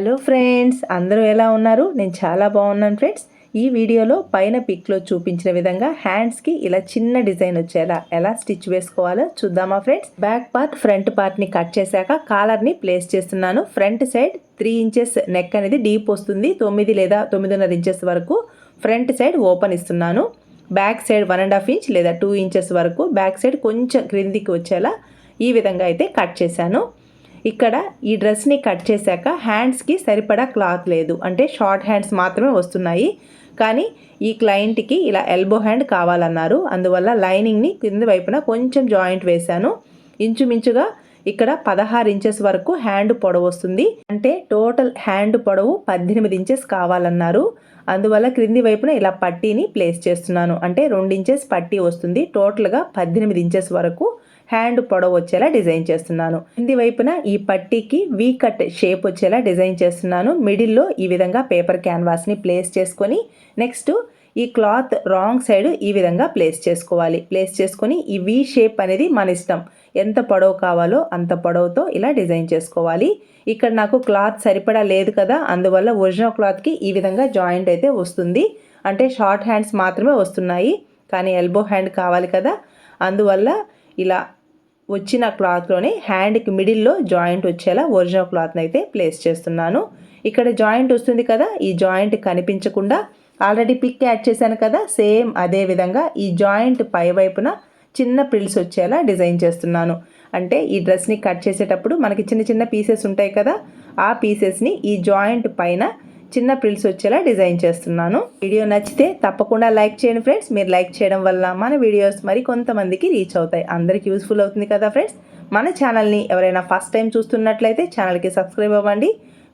Hello friends, అందరూ ఎలా ఉన్నారు? నేను చాలా బాగున్నాను ఫ్రెండ్స్. ఈ వీడియోలో పైన పిక్లో చూపించిన విధంగా హ్యాండ్స్కి ఇలా చిన్న డిజైన్ వచ్చేలా ఎలా స్టిచ్ వేసుకోవాలో చూద్దామా ఫ్రెండ్స్. బ్యాక్ పార్ట్ ఫ్రంట్ పార్ట్ని కట్ చేశాక కాలర్ని ప్లేస్ చేస్తున్నాను. ఫ్రంట్ సైడ్ 3 ఇంచెస్ నెక్ అనేది డీప్ వస్తుంది. 9 లేదా 9.5 ఇంచెస్ వరకు ఫ్రంట్ సైడ్ ఓపెన్ ఇస్తున్నాను. బ్యాక్ సైడ్ 1.5 ఇంచ్ లేదా 2 ఇంచెస్ వరకు బ్యాక్ సైడ్ కొంచెం క్రిందికి వచ్చేలా ఈ విధంగా అయితే కట్ చేశాను. ఇక్కడ ఈ డ్రెస్ని కట్ చేశాక హ్యాండ్స్కి సరిపడా క్లాత్ లేదు, అంటే షార్ట్ హ్యాండ్స్ మాత్రమే వస్తున్నాయి. కానీ ఈ క్లయింట్కి ఇలా ఎల్బో హ్యాండ్ కావాలన్నారు. అందువల్ల లైనింగ్ని కింద వైపున కొంచెం జాయింట్ వేశాను. ఇంచుమించుగా ఇక్కడ 16 ఇంచెస్ వరకు హ్యాండ్ పొడవు వస్తుంది. అంటే టోటల్ హ్యాండ్ పొడవు 18 ఇంచెస్ కావాలన్నారు. అందువల్ల క్రింది వైపున ఇలా పట్టీని ప్లేస్ చేస్తున్నాను. అంటే 2 ఇంచెస్ పట్టీ వస్తుంది. టోటల్గా 18 ఇంచెస్ వరకు హ్యాండ్ పొడవు వచ్చేలా డిజైన్ చేస్తున్నాను. కింది వైపున ఈ పట్టీకి వీ కట్ షేప్ వచ్చేలా డిజైన్ చేస్తున్నాను. మిడిల్లో ఈ విధంగా పేపర్ క్యాన్వాస్ని ప్లేస్ చేసుకొని నెక్స్ట్ ఈ క్లాత్ రాంగ్ సైడ్ ఈ విధంగా ప్లేస్ చేసుకోవాలి. ప్లేస్ చేసుకొని ఈ వీ షేప్ అనేది మన ఇష్టం, ఎంత పొడవు కావాలో అంత పొడవుతో ఇలా డిజైన్ చేసుకోవాలి. ఇక్కడ నాకు క్లాత్ సరిపడా లేదు కదా, అందువల్ల ఒరిజినల్ క్లాత్కి ఈ విధంగా జాయింట్ అయితే వస్తుంది. అంటే షార్ట్ హ్యాండ్స్ మాత్రమే వస్తున్నాయి, కానీ ఎల్బో హ్యాండ్ కావాలి కదా, అందువల్ల ఇలా వచ్చిన క్లాత్లోనే హ్యాండ్కి మిడిల్లో జాయింట్ వచ్చేలా ఒరిజినల్ క్లాత్ని అయితే ప్లేస్ చేస్తున్నాను. ఇక్కడ జాయింట్ వస్తుంది కదా, ఈ జాయింట్ కనిపించకుండా ఆల్రెడీ పిక్ యాడ్ చేశాను కదా, సేమ్ అదే విధంగా ఈ జాయింట్ పై వైపున చిన్న ప్రిల్స్ వచ్చేలా డిజైన్ చేస్తున్నాను. అంటే ఈ డ్రెస్ని కట్ చేసేటప్పుడు మనకి చిన్న చిన్న పీసెస్ ఉంటాయి కదా, ఆ పీసెస్ని ఈ జాయింట్ పైన చిన్న ప్రిల్స్ వచ్చేలా డిజైన్ చేస్తున్నాను. వీడియో నచ్చితే తప్పకుండా లైక్ చేయండి ఫ్రెండ్స్. మీరు లైక్ చేయడం వల్ల మన వీడియోస్ మరి కొంతమందికి రీచ్ అవుతాయి, అందరికి యూస్ఫుల్ అవుతుంది కదా ఫ్రెండ్స్. మన ఛానల్ని ఎవరైనా ఫస్ట్ టైం చూస్తున్నట్లయితే ఛానల్కి సబ్స్క్రైబ్ అవ్వండి.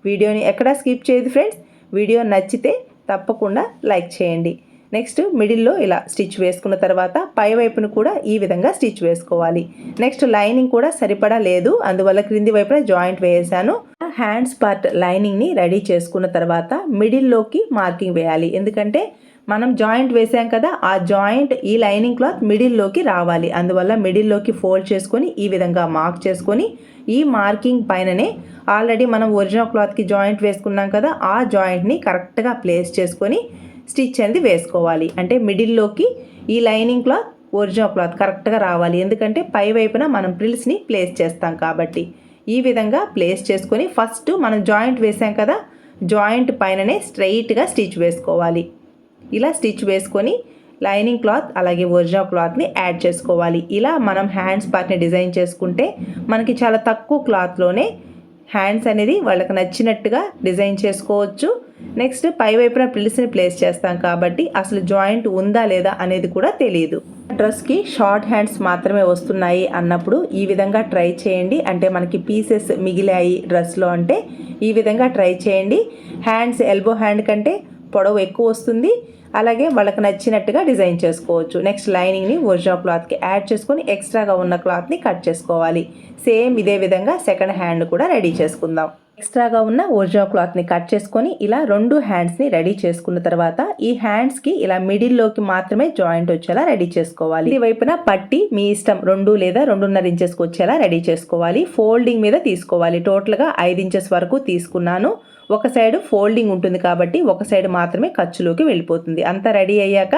వీడియోని ఎక్కడా స్కిప్ చేయదు ఫ్రెండ్స్. వీడియో నచ్చితే తప్పకుండా లైక్ చేయండి. నెక్స్ట్ మిడిల్లో ఇలా స్టిచ్ వేసుకున్న తర్వాత పై వైపును కూడా ఈ విధంగా స్టిచ్ వేసుకోవాలి. నెక్స్ట్ లైనింగ్ కూడా సరిపడా లేదు, అందువల్ల క్రింది వైపున జాయింట్ వేసాను. హ్యాండ్స్ పార్ట్ లైనింగ్ని రెడీ చేసుకున్న తర్వాత మిడిల్లోకి మార్కింగ్ వేయాలి. ఎందుకంటే మనం జాయింట్ వేసాం కదా, ఆ జాయింట్ ఈ లైనింగ్ క్లాత్ మిడిల్లోకి రావాలి. అందువల్ల మిడిల్లోకి ఫోల్డ్ చేసుకొని ఈ విధంగా మార్క్ చేసుకొని ఈ మార్కింగ్ పైననే ఆల్రెడీ మనం ఒరిజినల్ క్లాత్కి జాయింట్ వేసుకున్నాం కదా, ఆ జాయింట్ని కరెక్ట్గా ప్లేస్ చేసుకొని స్టిచ్ అనేది వేసుకోవాలి. అంటే మిడిల్లోకి ఈ లైనింగ్ క్లాత్ ఒరిజినల్ క్లాత్ కరెక్ట్గా రావాలి, ఎందుకంటే పై వైపున మనం ప్రిల్స్ని ప్లేస్ చేస్తాం కాబట్టి. ఈ విధంగా ప్లేస్ చేసుకొని ఫస్ట్ మనం జాయింట్ వేసాం కదా, జాయింట్ పైననే స్ట్రైట్గా స్టిచ్ వేసుకోవాలి. ఇలా స్టిచ్ వేసుకొని లైనింగ్ క్లాత్ అలాగే ఒరిజినల్ క్లాత్ని యాడ్ చేసుకోవాలి. ఇలా మనం హ్యాండ్స్ పార్ట్ని డిజైన్ చేసుకుంటే మనకి చాలా తక్కువ క్లాత్లోనే హ్యాండ్స్ అనేది వాళ్ళకి నచ్చినట్టుగా డిజైన్ చేసుకోవచ్చు. నెక్స్ట్ పై వైపున ప్రిల్స్ని ప్లేస్ చేస్తాం కాబట్టి అసలు జాయింట్ ఉందా లేదా అనేది కూడా తెలియదు. డ్రెస్కి షార్ట్ హ్యాండ్స్ మాత్రమే వస్తున్నాయి అన్నప్పుడు ఈ విధంగా ట్రై చేయండి. అంటే మనకి పీసెస్ మిగిలాయి డ్రెస్లో అంటే ఈ విధంగా ట్రై చేయండి. హ్యాండ్స్ ఎల్బో హ్యాండ్ కంటే పొడవు ఎక్కువ వస్తుంది, అలాగే వాళ్ళకి నచ్చినట్టుగా డిజైన్ చేసుకోవచ్చు. నెక్స్ట్ లైనింగ్ని ఒరిజినల్ క్లాత్కి యాడ్ చేసుకొని ఎక్స్ట్రాగా ఉన్న క్లాత్ని కట్ చేసుకోవాలి. సేమ్ ఇదే విధంగా సెకండ్ హ్యాండ్ కూడా రెడీ చేసుకుందాం. ఎక్స్ట్రాగా ఉన్న ఒరిజినల్ క్లాత్ని కట్ చేసుకొని ఇలా 2 హ్యాండ్స్ని రెడీ చేసుకున్న తర్వాత ఈ హ్యాండ్స్కి ఇలా మిడిల్లోకి మాత్రమే జాయింట్ వచ్చేలా రెడీ చేసుకోవాలి. ఈ వైపున పట్టి మీ ఇష్టం 2 లేదా 2.5 ఇంచెస్కి వచ్చేలా రెడీ చేసుకోవాలి. ఫోల్డింగ్ మీద తీసుకోవాలి. టోటల్గా 5 ఇంచెస్ వరకు తీసుకున్నాను. ఒక సైడ్ ఫోల్డింగ్ ఉంటుంది కాబట్టి ఒక సైడ్ మాత్రమే ఖర్చులోకి వెళ్ళిపోతుంది. అంతా రెడీ అయ్యాక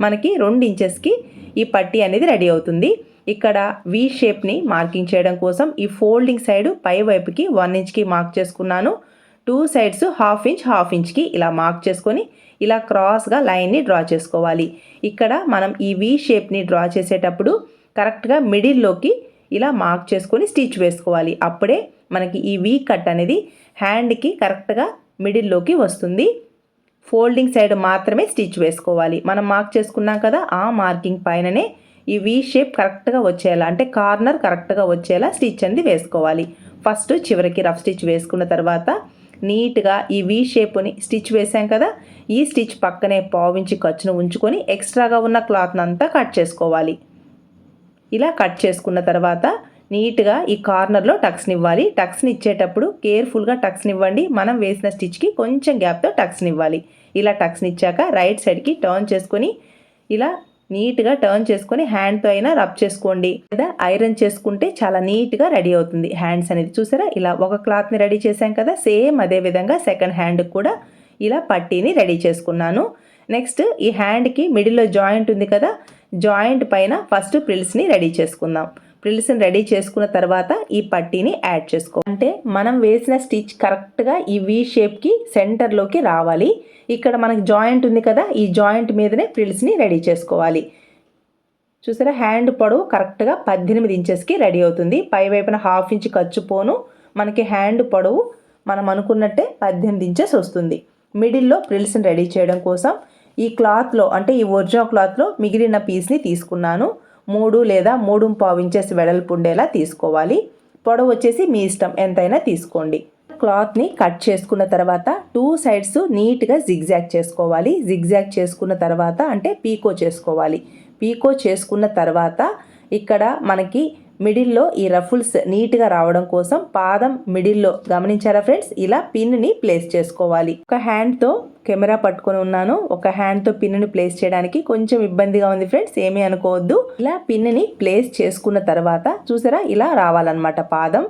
మనకి 2 ఇంచెస్కి ఈ పట్టీ అనేది రెడీ అవుతుంది. ఇక్కడ వీ షేప్ని మార్కింగ్ చేయడం కోసం ఈ ఫోల్డింగ్ సైడ్ పై వైపుకి 1 ఇంచ్కి మార్క్ చేసుకున్నాను. 2 సైడ్స్ హాఫ్ ఇంచ్కి ఇలా మార్క్ చేసుకొని ఇలా క్రాస్గా లైన్ని డ్రా చేసుకోవాలి. ఇక్కడ మనం ఈ వీ షేప్ని డ్రా చేసేటప్పుడు కరెక్ట్గా మిడిల్లోకి ఇలా మార్క్ చేసుకొని స్టిచ్ వేసుకోవాలి. అప్పుడే మనకి ఈ వీ కట్ అనేది హ్యాండ్కి కరెక్ట్గా మిడిల్లోకి వస్తుంది. ఫోల్డింగ్ సైడ్ మాత్రమే స్టిచ్ వేసుకోవాలి. మనం మార్క్ చేసుకున్నాం కదా, ఆ మార్కింగ్ పైననే ఈ వీ షేప్ కరెక్ట్గా వచ్చేలా, అంటే కార్నర్ కరెక్ట్గా వచ్చేలా స్టిచ్ అనేది వేసుకోవాలి. ఫస్ట్ చివరికి రఫ్ స్టిచ్ వేసుకున్న తర్వాత నీట్గా ఈ వీ షేప్ని స్టిచ్ వేసాం కదా, ఈ స్టిచ్ పక్కనే పావించి ఖర్చును ఉంచుకొని ఎక్స్ట్రాగా ఉన్న క్లాత్ని అంతా కట్ చేసుకోవాలి. ఇలా కట్ చేసుకున్న తర్వాత నీట్గా ఈ కార్నర్లో టక్స్ని ఇవ్వాలి. టక్స్ని ఇచ్చేటప్పుడు కేర్ఫుల్గా టక్స్ని ఇవ్వండి. మనం వేసిన స్టిచ్కి కొంచెం గ్యాప్తో టక్స్ని ఇవ్వాలి. ఇలా టక్స్ని ఇచ్చాక రైట్ సైడ్కి టర్న్ చేసుకొని ఇలా నీట్గా టర్న్ చేసుకొని హ్యాండ్తో అయినా రబ్ చేసుకోండి, లేదా ఐరన్ చేసుకుంటే చాలా నీట్గా రెడీ అవుతుంది హ్యాండ్స్ అనేది. చూసారా, ఇలా ఒక క్లాత్ని రెడీ చేశాం కదా, సేమ్ అదే విధంగా సెకండ్ హ్యాండ్కి కూడా ఇలా పట్టీని రెడీ చేసుకున్నాను. నెక్స్ట్ ఈ హ్యాండ్కి మిడిల్లో జాయింట్ ఉంది కదా, జాయింట్ పైన ఫస్ట్ ప్రిల్స్ని రెడీ చేసుకుందాం. ప్రిల్స్ని రెడీ చేసుకున్న తర్వాత ఈ పట్టీని యాడ్ చేసుకో, అంటే మనం వేసిన స్టిచ్ కరెక్ట్గా ఈ వీ షేప్కి సెంటర్లోకి రావాలి. ఇక్కడ మనకి జాయింట్ ఉంది కదా, ఈ జాయింట్ మీదనే ప్రిల్స్ని రెడీ చేసుకోవాలి. చూసారా, హ్యాండ్ పొడవు కరెక్ట్గా 18 ఇంచెస్కి రెడీ అవుతుంది. పై వైపున 1/2 ఇంచ్ ఖర్చు పోను మనకి హ్యాండ్ పొడవు మనం అనుకున్నట్టే 18 ఇంచెస్ వస్తుంది. మిడిల్లో ప్రిల్స్ని రెడీ చేయడం కోసం ఈ క్లాత్లో, అంటే ఈ ఒరిజినల్ క్లాత్లో మిగిలిన పీస్ని తీసుకున్నాను. 3 లేదా 3.25 ఇంచెస్ వెడల్పు ఉండేలా తీసుకోవాలి. పొడవు వచ్చేసి మీ ఇష్టం, ఎంతైనా తీసుకోండి. క్లాత్ని కట్ చేసుకున్న తర్వాత 2 సైడ్స్ నీట్గా జిగ్జాగ్ చేసుకోవాలి. జిగ్జాగ్ చేసుకున్న తర్వాత అంటే పీకో చేసుకోవాలి. పీకో చేసుకున్న తర్వాత ఇక్కడ మనకి మిడిల్లో ఈ రఫుల్స్ నీట్గా రావడం కోసం పాదం మిడిల్లో గమనించారా ఫ్రెండ్స్, ఇలా పిన్ని ప్లేస్ చేసుకోవాలి. ఒక హ్యాండ్తో కెమెరా పట్టుకొని ఉన్నాను, ఒక హ్యాండ్తో పిన్ని ప్లేస్ చేయడానికి కొంచెం ఇబ్బందిగా ఉంది ఫ్రెండ్స్, ఏమీ అనుకోవద్దు. ఇలా పిన్ని ప్లేస్ చేసుకున్న తర్వాత చూసారా, ఇలా రావాలన్నమాట పాదం.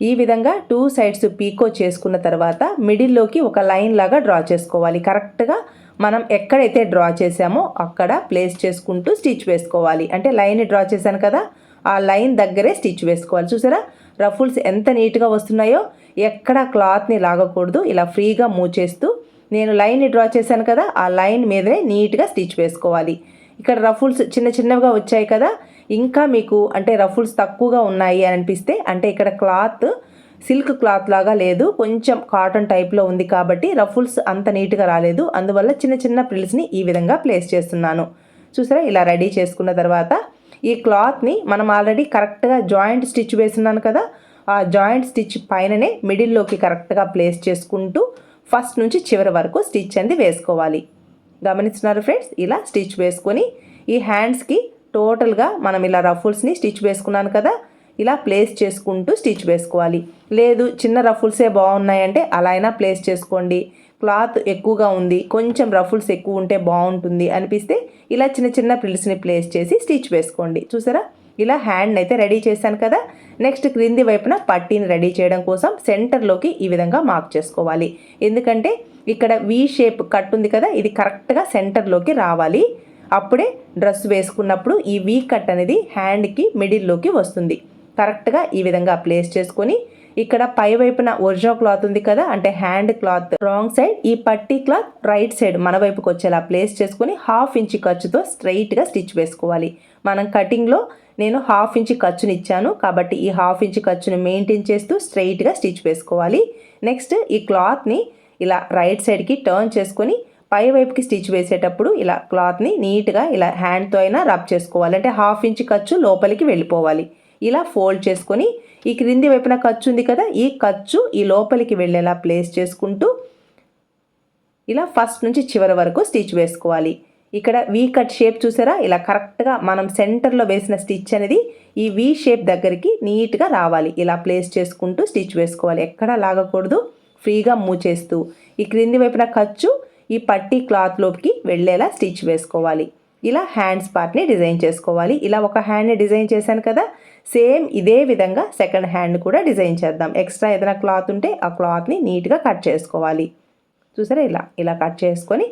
ఈ విధంగా 2 సైడ్స్ పీకో చేసుకున్న తర్వాత మిడిల్లోకి ఒక లైన్ లాగా డ్రా చేసుకోవాలి. కరెక్ట్గా మనం ఎక్కడైతే డ్రా చేసామో అక్కడ ప్లేస్ చేసుకుంటూ స్టిచ్ వేసుకోవాలి. అంటే లైన్ డ్రా చేశాను కదా, ఆ లైన్ దగ్గరే స్టిచ్ వేసుకోవాలి. చూసారా, రఫుల్స్ ఎంత నీట్గా వస్తున్నాయో, ఎక్కడ క్లాత్ని లాగకూడదు. ఇలా ఫ్రీగా మూవ్ చేస్తూ నేను లైన్ని డ్రా చేశాను కదా, ఆ లైన్ మీదనే నీట్గా స్టిచ్ వేసుకోవాలి. ఇక్కడ రఫుల్స్ చిన్న చిన్నవిగా వచ్చాయి కదా, ఇంకా మీకు అంటే రఫుల్స్ తక్కువగా ఉన్నాయి అని అనిపిస్తే, అంటే ఇక్కడ క్లాత్ సిల్క్ క్లాత్ లాగా లేదు, కొంచెం కాటన్ టైప్లో ఉంది కాబట్టి రఫుల్స్ అంత నీట్గా రాలేదు. అందువల్ల చిన్న చిన్న ప్రిల్స్ని ఈ విధంగా ప్లేస్ చేస్తున్నాను. చూసారా, ఇలా రెడీ చేసుకున్న తర్వాత ఈ క్లాత్ని మనం ఆల్రెడీ కరెక్ట్గా జాయింట్ స్టిచ్ వేస్తున్నాను కదా, ఆ జాయింట్ స్టిచ్ పైననే మిడిల్లోకి కరెక్ట్గా ప్లేస్ చేసుకుంటూ ఫస్ట్ నుంచి చివరి వరకు స్టిచ్ అనేది వేసుకోవాలి. గమనిస్తున్నారు ఫ్రెండ్స్, ఇలా స్టిచ్ వేసుకొని ఈ హ్యాండ్స్కి టోటల్గా మనం ఇలా రఫుల్స్ని స్టిచ్ వేసుకున్నాను కదా, ఇలా ప్లేస్ చేసుకుంటూ స్టిచ్ వేసుకోవాలి. లేదు చిన్న రఫుల్సే బాగున్నాయంటే అలా అయినా ప్లేస్ చేసుకోండి. క్లాత్ ఎక్కువగా ఉంది, కొంచెం రఫుల్స్ ఎక్కువ ఉంటే బాగుంటుంది అనిపిస్తే ఇలా చిన్న చిన్న ప్రిల్స్ని ప్లేస్ చేసి స్టిచ్ వేసుకోండి. చూసారా, ఇలా హ్యాండ్ అయితే రెడీ చేశాను కదా. నెక్స్ట్ క్రింది వైపున పట్టీని రెడీ చేయడం కోసం సెంటర్లోకి ఈ విధంగా మార్క్ చేసుకోవాలి. ఎందుకంటే ఇక్కడ వీ షేప్ కట్ ఉంది కదా, ఇది కరెక్ట్గా సెంటర్లోకి రావాలి. అప్పుడే డ్రెస్ వేసుకున్నప్పుడు ఈ వీ కట్ అనేది హ్యాండ్కి మిడిల్లోకి వస్తుంది. కరెక్ట్గా ఈ విధంగా ప్లేస్ చేసుకొని ఇక్కడ పై వైపున ఒరిజినల్ క్లాత్ ఉంది కదా, అంటే హ్యాండ్ క్లాత్ రాంగ్ సైడ్, ఈ పట్టీ క్లాత్ రైట్ సైడ్ మన వైపుకి వచ్చేలా ప్లేస్ చేసుకొని 1/2 ఇంచ్ ఖర్చుతో స్ట్రైట్గా స్టిచ్ వేసుకోవాలి. మనం కటింగ్లో నేను 1/2 ఇంచ్ ఖర్చుని ఇచ్చాను కాబట్టి ఈ 1/2 ఇంచ్ ఖర్చుని మెయింటైన్ చేస్తూ స్ట్రైట్గా స్టిచ్ వేసుకోవాలి. నెక్స్ట్ ఈ క్లాత్ని ఇలా రైట్ సైడ్కి టర్న్ చేసుకొని పై వైపుకి స్టిచ్ వేసేటప్పుడు ఇలా క్లాత్ని నీట్గా ఇలా హ్యాండ్తో అయినా రబ్ చేసుకోవాలి. అంటే 1/2 ఇంచ్ ఖర్చు లోపలికి వెళ్ళిపోవాలి. ఇలా ఫోల్డ్ చేసుకొని ఈ క్రింది వైపున ఖర్చు ఉంది కదా, ఈ ఖర్చు ఈ లోపలికి వెళ్ళేలా ప్లేస్ చేసుకుంటూ ఇలా ఫస్ట్ నుంచి చివరి వరకు స్టిచ్ వేసుకోవాలి. ఇక్కడ వీ కట్ షేప్ చూసారా, ఇలా కరెక్ట్గా మనం సెంటర్లో వేసిన స్టిచ్ అనేది ఈ వీ షేప్ దగ్గరికి నీట్గా రావాలి. ఇలా ప్లేస్ చేసుకుంటూ స్టిచ్ వేసుకోవాలి, ఎక్కడా లాగకూడదు. ఫ్రీగా మూవ్ చేస్తూ ఈ క్రింది వైపున ఖర్చు ఈ పట్టీ క్లాత్లోకి వెళ్ళేలా స్టిచ్ వేసుకోవాలి. ఇలా హ్యాండ్స్ పార్ట్ని డిజైన్ చేసుకోవాలి. ఇలా ఒక హ్యాండ్ని డిజైన్ చేశాను కదా, సేమ్ ఇదే విధంగా సెకండ్ హ్యాండ్ కూడా డిజైన్ చేద్దాం. ఎక్స్ట్రా ఏదైనా క్లాత్ ఉంటే ఆ క్లాత్ని నీట్గా కట్ చేసుకోవాలి. చూసారా, ఇలా కట్ చేసుకొని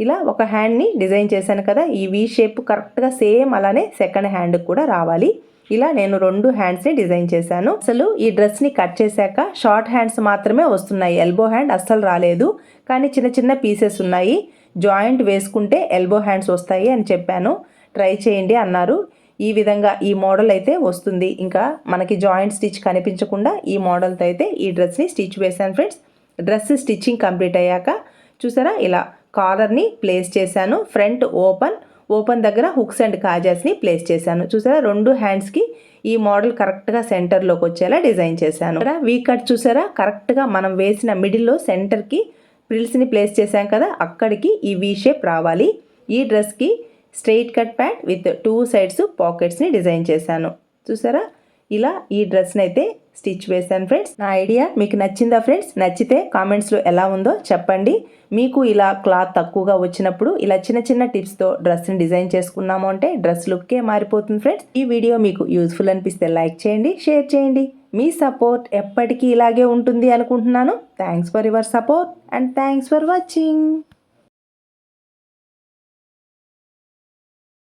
ఇలా ఒక హ్యాండ్ని డిజైన్ చేశాను కదా, ఈ వీ షేప్ కరెక్ట్గా సేమ్ అలానే సెకండ్ హ్యాండ్కి కూడా రావాలి. ఇలా నేను 2 హ్యాండ్స్ని డిజైన్ చేశాను. అసలు ఈ డ్రెస్ని కట్ చేశాక షార్ట్ హ్యాండ్స్ మాత్రమే వస్తున్నాయి, ఎల్బో హ్యాండ్ అస్సలు రాలేదు. కానీ చిన్న చిన్న పీసెస్ ఉన్నాయి, జాయింట్ వేసుకుంటే ఎల్బో హ్యాండ్స్ వస్తాయి అని చెప్పాను, ట్రై చేయండి అన్నారు. ఈ విధంగా ఈ మోడల్ అయితే వస్తుంది. ఇంకా మనకి జాయింట్ స్టిచ్ కనిపించకుండా ఈ మోడల్తో అయితే ఈ డ్రెస్ని స్టిచ్ వేశాను ఫ్రెండ్స్. డ్రెస్ స్టిచ్చింగ్ కంప్లీట్ అయ్యాక చూసారా, ఇలా కాలర్ని ప్లేస్ చేశాను. ఫ్రంట్ ఓపెన్ దగ్గర హుక్స్ అండ్ కాజాస్ని ప్లేస్ చేశాను. చూసారా, 2 హ్యాండ్స్కి ఈ మోడల్ కరెక్ట్గా సెంటర్లోకి వచ్చేలా డిజైన్ చేశాను. ఇక్కడ వీ కట్ చూసారా, కరెక్ట్గా మనం వేసిన మిడిల్లో సెంటర్కి ప్రిల్స్ని ప్లేస్ చేశాం కదా, అక్కడికి ఈ వీ షేప్ రావాలి. ఈ డ్రెస్కి straight cut pant with 2 sides పాకెట్స్ని డిజైన్ చేశాను. చూసారా, ఇలా ఈ డ్రెస్ని అయితే స్టిచ్ వేశాను ఫ్రెండ్స్. నా ఐడియా మీకు నచ్చిందా ఫ్రెండ్స్? నచ్చితే కామెంట్స్లో ఎలా ఉందో చెప్పండి. మీకు ఇలా క్లాత్ తక్కువగా వచ్చినప్పుడు ఇలా చిన్న చిన్న టిప్స్తో డ్రెస్ని డిజైన్ చేసుకున్నాము అంటే డ్రెస్ లుక్కే మారిపోతుంది ఫ్రెండ్స్. ఈ వీడియో మీకు యూస్ఫుల్ అనిపిస్తే లైక్ చేయండి, షేర్ చేయండి. మీ సపోర్ట్ ఎప్పటికీ ఇలాగే ఉంటుంది అనుకుంటున్నాను. Thanks for your support and thanks for watching.